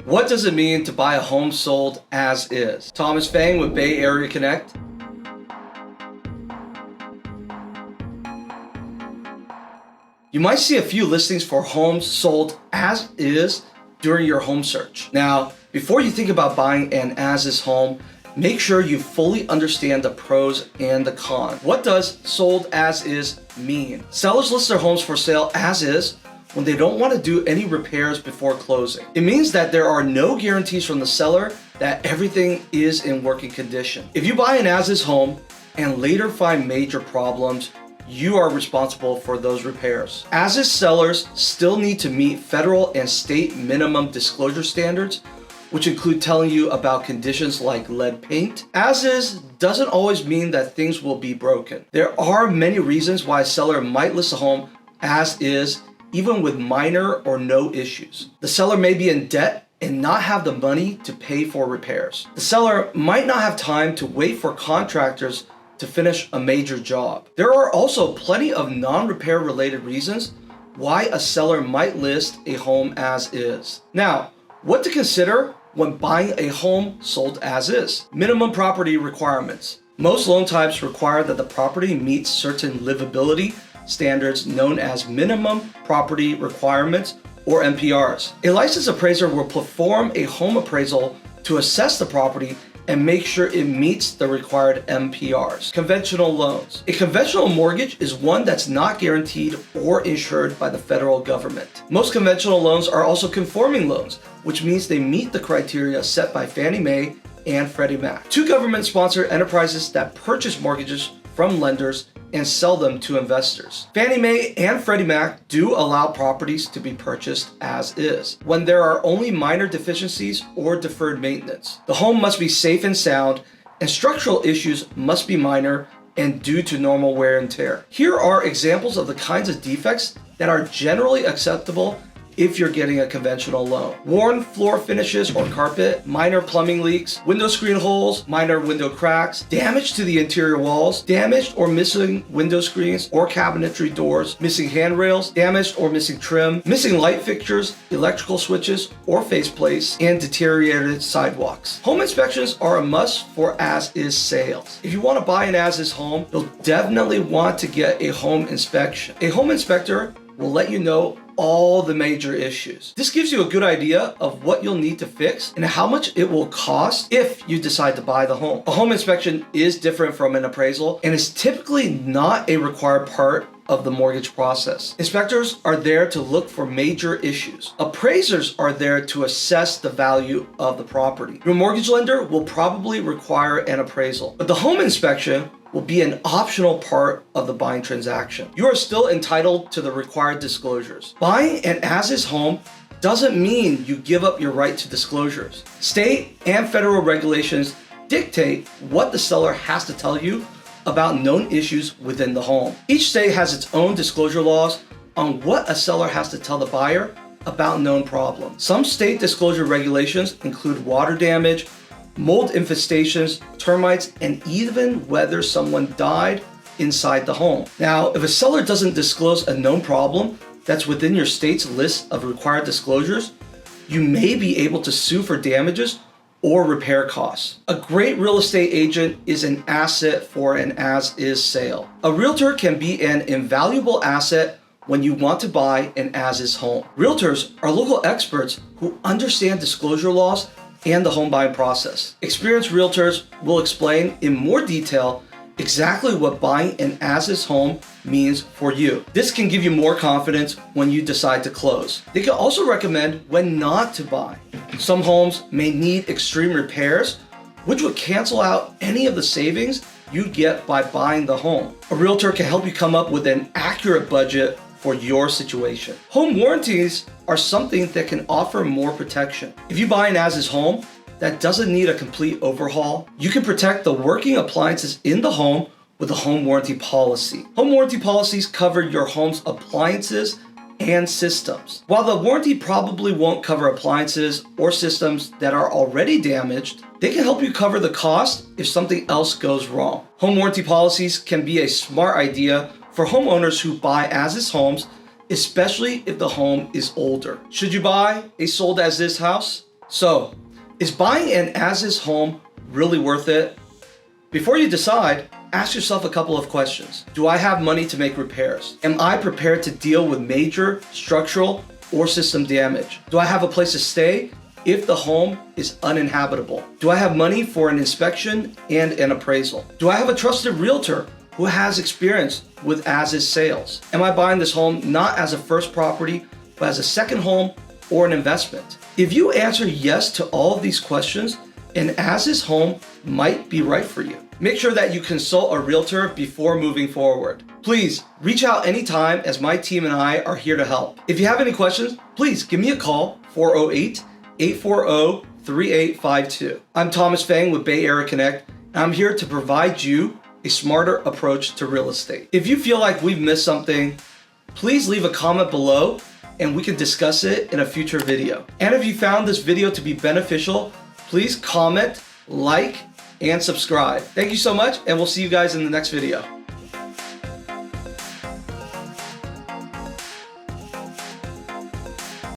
What does it mean to buy a home sold as is? Thomas Feng with Bay Area Connect. You might see a few listings for homes sold as is during your home search. Now, before you think about buying an as is home, make sure you fully understand the pros and the cons. What does sold as is mean? Sellers list their homes for sale as is when they don't want to do any repairs before closing. It means that there are no guarantees from the seller that everything is in working condition. If you buy an as-is home and later find major problems, you are responsible for those repairs. As-is sellers still need to meet federal and state minimum disclosure standards, which include telling you about conditions like lead paint. As-is doesn't always mean that things will be broken. There are many reasons why a seller might list a home as is, even with minor or no issues. The seller may be in debt and not have the money to pay for repairs. The seller might not have time to wait for contractors to finish a major job. There are also plenty of non-repair related reasons why a seller might list a home as is. Now, what to consider when buying a home sold as is? Minimum property requirements. Most loan types require that the property meets certain livability standards known as minimum property requirements or MPRs. A licensed appraiser will perform a home appraisal to assess the property and make sure it meets the required MPRs. Conventional loans. A conventional mortgage is one that's not guaranteed or insured by the federal government. Most conventional loans are also conforming loans, which means they meet the criteria set by Fannie Mae and Freddie Mac. Two government-sponsored enterprises that purchase mortgages from lenders and sell them to investors. Fannie Mae and Freddie Mac do allow properties to be purchased as is when there are only minor deficiencies or deferred maintenance. The home must be safe and sound, and structural issues must be minor and due to normal wear and tear. Here are examples of the kinds of defects that are generally acceptable if you're getting a conventional loan. Worn floor finishes or carpet, minor plumbing leaks, window screen holes, minor window cracks, damage to the interior walls, damaged or missing window screens or cabinetry doors, missing handrails, damaged or missing trim, missing light fixtures, electrical switches or faceplates, and deteriorated sidewalks. Home inspections are a must for as-is sales. If you want to buy an as-is home, you'll definitely want to get a home inspection. A home inspector will let you know all the major issues. This gives you a good idea of what you'll need to fix and how much it will cost if you decide to buy the home. A home inspection is different from an appraisal and is typically not a required part of the mortgage process. Inspectors are there to look for major issues. Appraisers are there to assess the value of the property. Your mortgage lender will probably require an appraisal, but the home inspection will be an optional part of the buying transaction. You are still entitled to the required disclosures. Buying an as-is home doesn't mean you give up your right to disclosures. State and federal regulations dictate what the seller has to tell you about known issues within the home. Each state has its own disclosure laws on what a seller has to tell the buyer about known problems. Some state disclosure regulations include water damage, mold infestations, termites, and even whether someone died inside the home. Now, if a seller doesn't disclose a known problem that's within your state's list of required disclosures, you may be able to sue for damages or repair costs. A great real estate agent is an asset for an as-is sale. A realtor can be an invaluable asset when you want to buy an as-is home. Realtors are local experts who understand disclosure laws and the home buying process. Experienced realtors will explain in more detail exactly what buying an as-is home means for you. This can give you more confidence when you decide to close. They can also recommend when not to buy. Some homes may need extreme repairs, which would cancel out any of the savings you'd get by buying the home. A realtor can help you come up with an accurate budget for your situation. Home warranties are something that can offer more protection. If you buy an as-is home that doesn't need a complete overhaul, you can protect the working appliances in the home with a home warranty policy. Home warranty policies cover your home's appliances and systems. While the warranty probably won't cover appliances or systems that are already damaged, they can help you cover the cost if something else goes wrong. Home warranty policies can be a smart idea for homeowners who buy as-is homes, especially if the home is older. Should you buy a sold as-is house? So, is buying an as-is home really worth it? Before you decide, ask yourself a couple of questions. Do I have money to make repairs? Am I prepared to deal with major structural or system damage? Do I have a place to stay if the home is uninhabitable? Do I have money for an inspection and an appraisal? Do I have a trusted realtor who has experience with as-is sales? Am I buying this home not as a first property, but as a second home or an investment? If you answer yes to all of these questions, an as-is home might be right for you. Make sure that you consult a realtor before moving forward. Please reach out anytime, as my team and I are here to help. If you have any questions, please give me a call, 408-840-3852. I'm Thomas Feng with Bay Area Connect, and I'm here to provide you a smarter approach to real estate. If you feel like we've missed something, please leave a comment below and we can discuss it in a future video. And if you found this video to be beneficial, please comment, like, and subscribe. Thank you so much, and we'll see you guys in the next video.